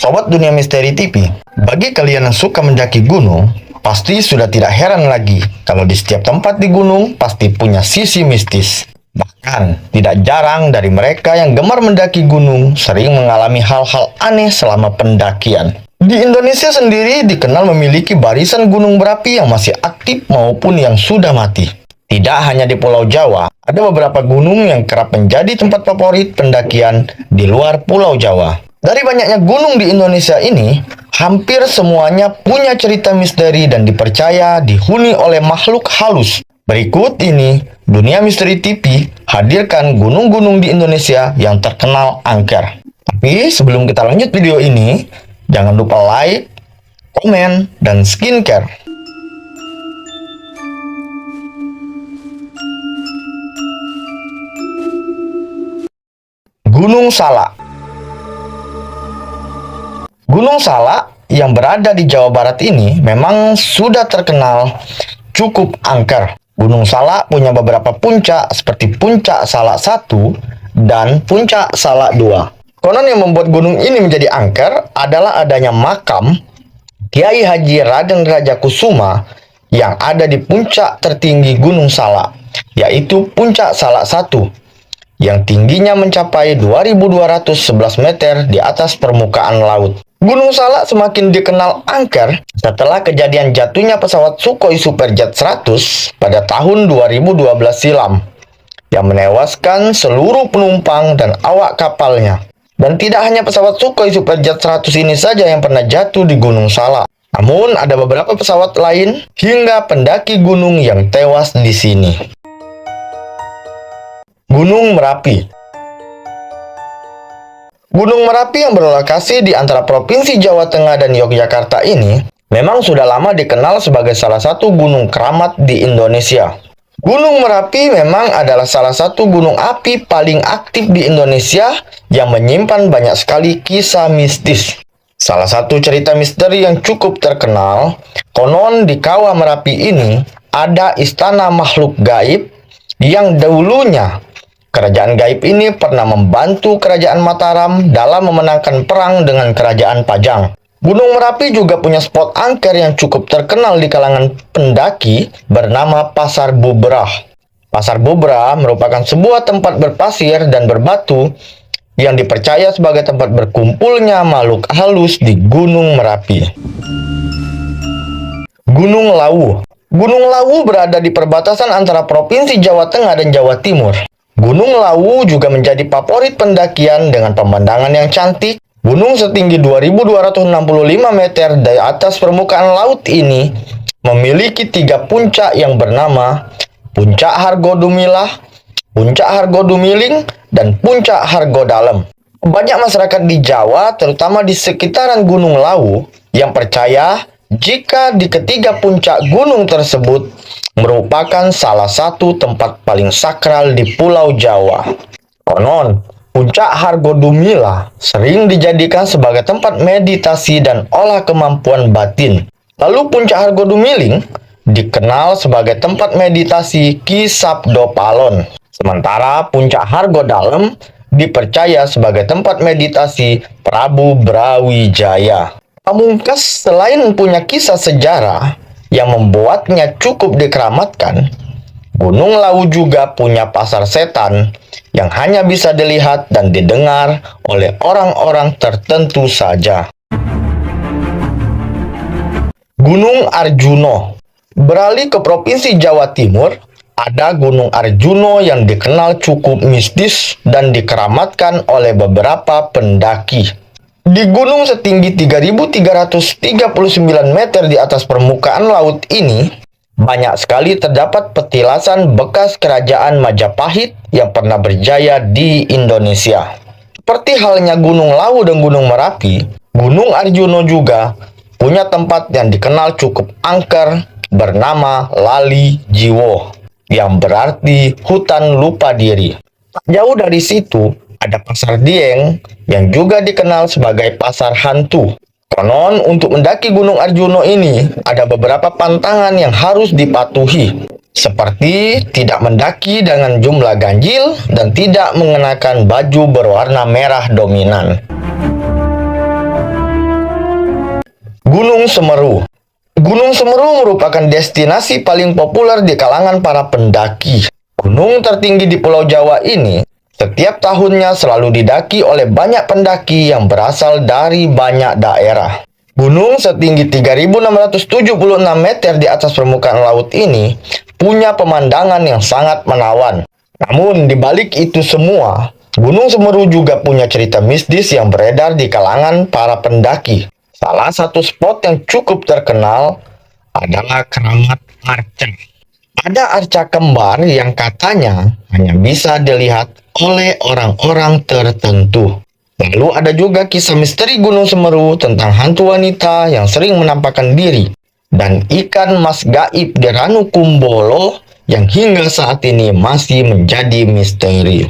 Sobat Dunia Misteri TV, bagi kalian yang suka mendaki gunung, pasti sudah tidak heran lagi kalau di setiap tempat di gunung pasti punya sisi mistis. Bahkan, tidak jarang dari mereka yang gemar mendaki gunung sering mengalami hal-hal aneh selama pendakian. Di Indonesia sendiri dikenal memiliki barisan gunung berapi yang masih aktif maupun yang sudah mati. Tidak hanya di Pulau Jawa, ada beberapa gunung yang kerap menjadi tempat favorit pendakian di luar Pulau Jawa. Dari banyaknya gunung di Indonesia ini, hampir semuanya punya cerita misteri dan dipercaya dihuni oleh makhluk halus. Berikut ini, Dunia Misteri TV hadirkan gunung-gunung di Indonesia yang terkenal angker. Tapi sebelum kita lanjut video ini, jangan lupa like, komen, dan skincare. Gunung Salak. Gunung Salak yang berada di Jawa Barat ini memang sudah terkenal cukup angker. Gunung Salak punya beberapa puncak seperti Puncak Salak 1 dan Puncak Salak 2. Konon yang membuat gunung ini menjadi angker adalah adanya makam Kiai Haji Raden Raja Kusuma yang ada di puncak tertinggi Gunung Salak, yaitu Puncak Salak 1, yang tingginya mencapai 2.211 meter di atas permukaan laut. Gunung Salak semakin dikenal angker setelah kejadian jatuhnya pesawat Sukhoi Superjet 100 pada tahun 2012 silam, yang menewaskan seluruh penumpang dan awak kapalnya. Dan tidak hanya pesawat Sukhoi Superjet 100 ini saja yang pernah jatuh di Gunung Salak. Namun ada beberapa pesawat lain hingga pendaki gunung yang tewas di sini. Gunung Merapi. Gunung Merapi yang berlokasi di antara Provinsi Jawa Tengah dan Yogyakarta ini memang sudah lama dikenal sebagai salah satu gunung keramat di Indonesia. Gunung Merapi memang adalah salah satu gunung api paling aktif di Indonesia yang menyimpan banyak sekali kisah mistis. Salah satu cerita misteri yang cukup terkenal, konon di kawah Merapi ini ada istana makhluk gaib yang dahulunya kerajaan gaib ini pernah membantu kerajaan Mataram dalam memenangkan perang dengan kerajaan Pajang. Gunung Merapi juga punya spot angker yang cukup terkenal di kalangan pendaki bernama Pasar Bubrah. Pasar Bubrah merupakan sebuah tempat berpasir dan berbatu yang dipercaya sebagai tempat berkumpulnya makhluk halus di Gunung Merapi. Gunung Lawu. Gunung Lawu berada di perbatasan antara Provinsi Jawa Tengah dan Jawa Timur. Gunung Lawu juga menjadi favorit pendakian dengan pemandangan yang cantik. Gunung setinggi 2.265 meter dari atas permukaan laut ini memiliki 3 puncak yang bernama Puncak Hargodumilah, Puncak Hargodumiling, dan Puncak Hargodalem. Banyak masyarakat di Jawa, terutama di sekitaran Gunung Lawu, yang percaya jika di ketiga puncak gunung tersebut merupakan salah satu tempat paling sakral di Pulau Jawa. Konon, Puncak Hargodumilah sering dijadikan sebagai tempat meditasi dan olah kemampuan batin. Lalu Puncak Hargodumiling dikenal sebagai tempat meditasi Ki Sabdo Palon. Sementara Puncak Hargodalem dipercaya sebagai tempat meditasi Prabu Brawijaya. Pamungkas selain punya kisah sejarah yang membuatnya cukup dikeramatkan, Gunung Lawu juga punya pasar setan yang hanya bisa dilihat dan didengar oleh orang-orang tertentu saja. Gunung Arjuno. Beralih ke Provinsi Jawa Timur, ada Gunung Arjuno yang dikenal cukup mistis dan dikeramatkan oleh beberapa pendaki. Di gunung setinggi 3.339 meter di atas permukaan laut ini, banyak sekali terdapat petilasan bekas kerajaan Majapahit yang pernah berjaya di Indonesia. Seperti halnya Gunung Lawu dan Gunung Merapi, Gunung Arjuno juga punya tempat yang dikenal cukup angker bernama Lali Jiwo, yang berarti hutan lupa diri. Tak jauh dari situ, ada Pasar Dieng yang juga dikenal sebagai pasar hantu. Konon untuk mendaki Gunung Arjuno ini ada beberapa pantangan yang harus dipatuhi, seperti tidak mendaki dengan jumlah ganjil dan tidak mengenakan baju berwarna merah dominan. Gunung Semeru. Gunung Semeru merupakan destinasi paling populer di kalangan para pendaki. Gunung tertinggi di Pulau Jawa ini setiap tahunnya selalu didaki oleh banyak pendaki yang berasal dari banyak daerah. Gunung setinggi 3.676 meter di atas permukaan laut ini punya pemandangan yang sangat menawan. Namun di balik itu semua, Gunung Semeru juga punya cerita mistis yang beredar di kalangan para pendaki. Salah satu spot yang cukup terkenal adalah Keramat Arca. Ada arca kembar yang katanya hanya bisa dilihat oleh orang-orang tertentu. Lalu ada juga kisah misteri Gunung Semeru tentang hantu wanita yang sering menampakkan diri, dan ikan mas gaib di Ranukumbolo yang hingga saat ini masih menjadi misteri.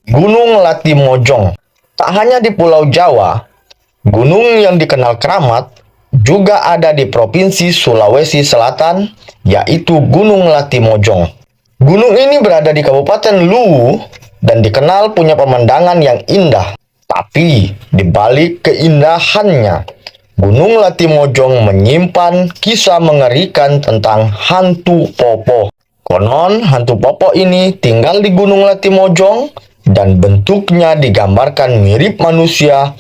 Gunung Latimojong. Tak hanya di Pulau Jawa, gunung yang dikenal keramat juga ada di Provinsi Sulawesi Selatan, yaitu Gunung Latimojong. Gunung ini berada di Kabupaten Luwu dan dikenal punya pemandangan yang indah. Tapi di balik keindahannya, Gunung Latimojong menyimpan kisah mengerikan tentang hantu Popo. Konon hantu Popo ini tinggal di Gunung Latimojong dan bentuknya digambarkan mirip manusia,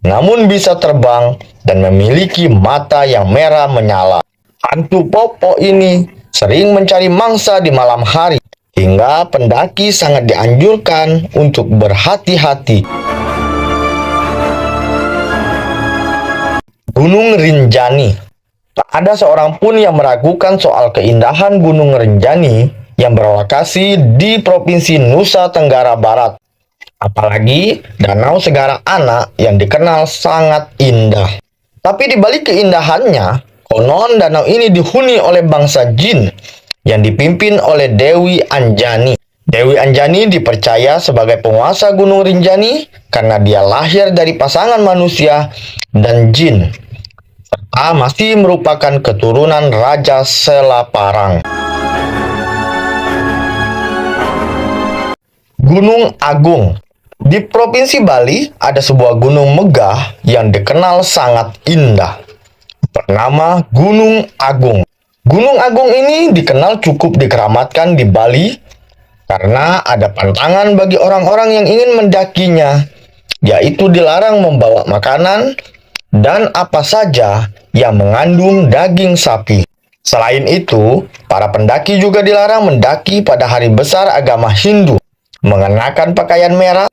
namun bisa terbang dan memiliki mata yang merah menyala. Hantu Popo ini sering mencari mangsa di malam hari, hingga pendaki sangat dianjurkan untuk berhati-hati. Gunung Rinjani. Tak ada seorang pun yang meragukan soal keindahan Gunung Rinjani yang berlokasi di Provinsi Nusa Tenggara Barat. Apalagi Danau Segara Anak yang dikenal sangat indah. Tapi di balik keindahannya, konon danau ini dihuni oleh bangsa jin yang dipimpin oleh Dewi Anjani. Dewi Anjani dipercaya sebagai penguasa Gunung Rinjani karena dia lahir dari pasangan manusia dan jin, serta masih merupakan keturunan Raja Selaparang. Gunung Agung. Di Provinsi Bali ada sebuah gunung megah yang dikenal sangat indah, bernama Gunung Agung. Gunung Agung ini dikenal cukup dikeramatkan di Bali karena ada pantangan bagi orang-orang yang ingin mendakinya, yaitu dilarang membawa makanan dan apa saja yang mengandung daging sapi. Selain itu, para pendaki juga dilarang mendaki pada hari besar agama Hindu, mengenakan pakaian merah.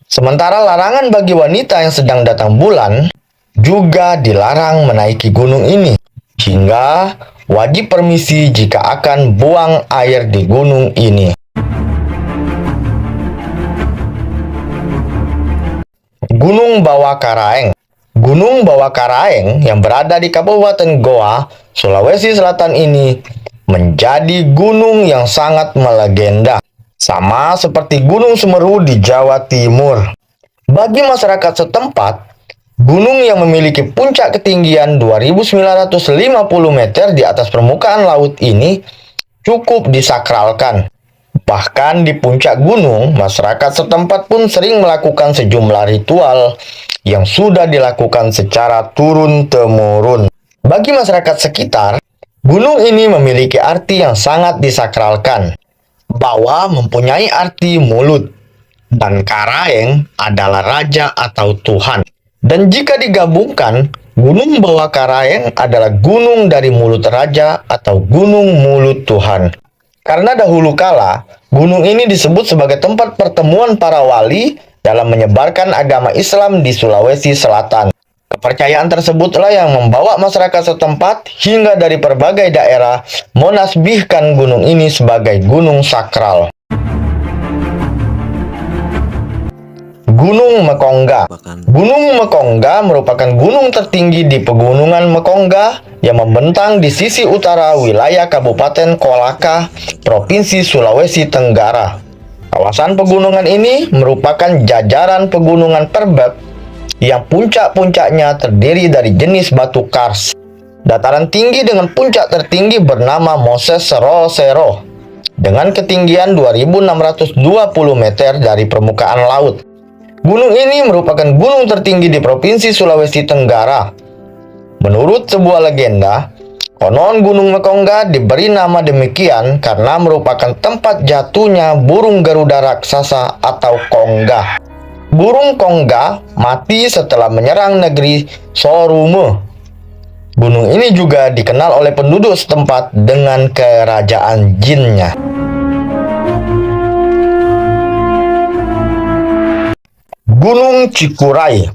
Sementara larangan bagi wanita yang sedang datang bulan juga dilarang menaiki gunung ini, hingga wajib permisi jika akan buang air di gunung ini. Gunung Bawakaraeng. Gunung Bawakaraeng yang berada di Kabupaten Goa, Sulawesi Selatan ini menjadi gunung yang sangat melegenda. Sama seperti Gunung Semeru di Jawa Timur. Bagi masyarakat setempat, gunung yang memiliki puncak ketinggian 2.950 meter di atas permukaan laut ini cukup disakralkan. Bahkan di puncak gunung, masyarakat setempat pun sering melakukan sejumlah ritual yang sudah dilakukan secara turun-temurun. Bagi masyarakat sekitar, gunung ini memiliki arti yang sangat disakralkan. Bawa mempunyai arti mulut, dan Karaeng adalah raja atau Tuhan. Dan jika digabungkan, Gunung Bawakaraeng adalah gunung dari mulut raja atau gunung mulut Tuhan. Karena dahulu kala, gunung ini disebut sebagai tempat pertemuan para wali dalam menyebarkan agama Islam di Sulawesi Selatan. Kepercayaan tersebutlah yang membawa masyarakat setempat hingga dari berbagai daerah menasbihkan gunung ini sebagai gunung sakral. Gunung Mekongga. Gunung Mekongga merupakan gunung tertinggi di Pegunungan Mekongga yang membentang di sisi utara wilayah Kabupaten Kolaka, Provinsi Sulawesi Tenggara. Kawasan pegunungan ini merupakan jajaran pegunungan perbet yang puncak-puncaknya terdiri dari jenis batu kars. Dataran tinggi dengan puncak tertinggi bernama Moses Sero dengan ketinggian 2.620 meter dari permukaan laut. Gunung ini merupakan gunung tertinggi di Provinsi Sulawesi Tenggara. Menurut sebuah legenda, konon Gunung Mekongga diberi nama demikian karena merupakan tempat jatuhnya burung Garuda raksasa atau Kongga. Burung Kongga mati setelah menyerang negeri Sorume. Gunung ini juga dikenal oleh penduduk setempat dengan kerajaan jinnya. Gunung Cikuray.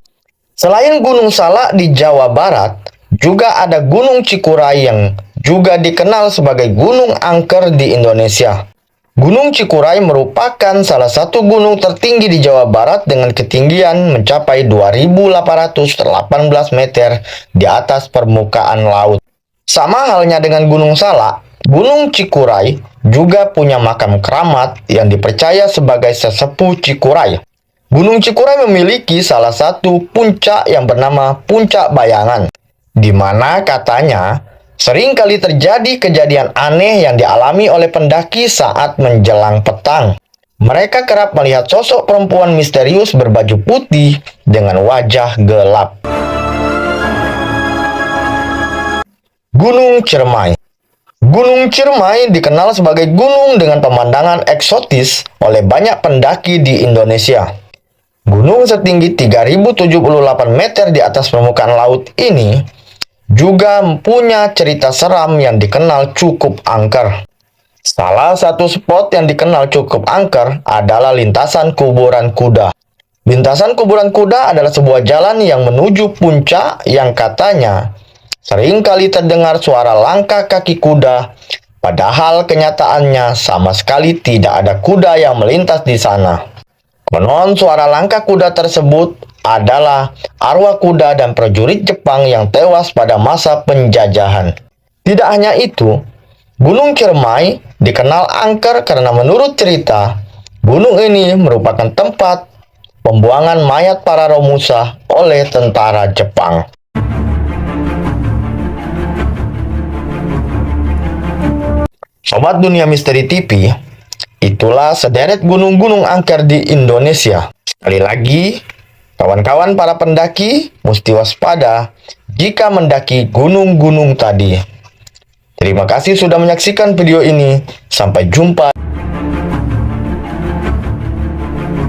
Selain Gunung Salak di Jawa Barat, juga ada Gunung Cikuray yang juga dikenal sebagai Gunung Angker di Indonesia. Gunung Cikuray merupakan salah satu gunung tertinggi di Jawa Barat dengan ketinggian mencapai 2.818 meter di atas permukaan laut. Sama halnya dengan Gunung Salak, Gunung Cikuray juga punya makam keramat yang dipercaya sebagai sesepuh Cikuray. Gunung Cikuray memiliki salah satu puncak yang bernama Puncak Bayangan, di mana katanya sering kali terjadi kejadian aneh yang dialami oleh pendaki saat menjelang petang. Mereka kerap melihat sosok perempuan misterius berbaju putih dengan wajah gelap. Gunung Ciremai. Gunung Ciremai dikenal sebagai gunung dengan pemandangan eksotis oleh banyak pendaki di Indonesia. Gunung setinggi 3.078 meter di atas permukaan laut ini juga punya cerita seram yang dikenal cukup angker. Salah satu spot yang dikenal cukup angker adalah lintasan kuburan kuda. Lintasan kuburan kuda adalah sebuah jalan yang menuju puncak yang katanya sering kali terdengar suara langkah kaki kuda, padahal kenyataannya sama sekali tidak ada kuda yang melintas di sana. Konon suara langkah kuda tersebut adalah arwah kuda dan prajurit Jepang yang tewas pada masa penjajahan. Tidak hanya itu, Gunung Ciremai dikenal angker karena menurut cerita, gunung ini merupakan tempat pembuangan mayat para Romusa oleh tentara Jepang. Sobat Dunia Misteri TV, itulah sederet gunung-gunung angker di Indonesia. Sekali lagi, kawan-kawan para pendaki mesti waspada jika mendaki gunung-gunung tadi. Terima kasih sudah menyaksikan video ini. Sampai jumpa.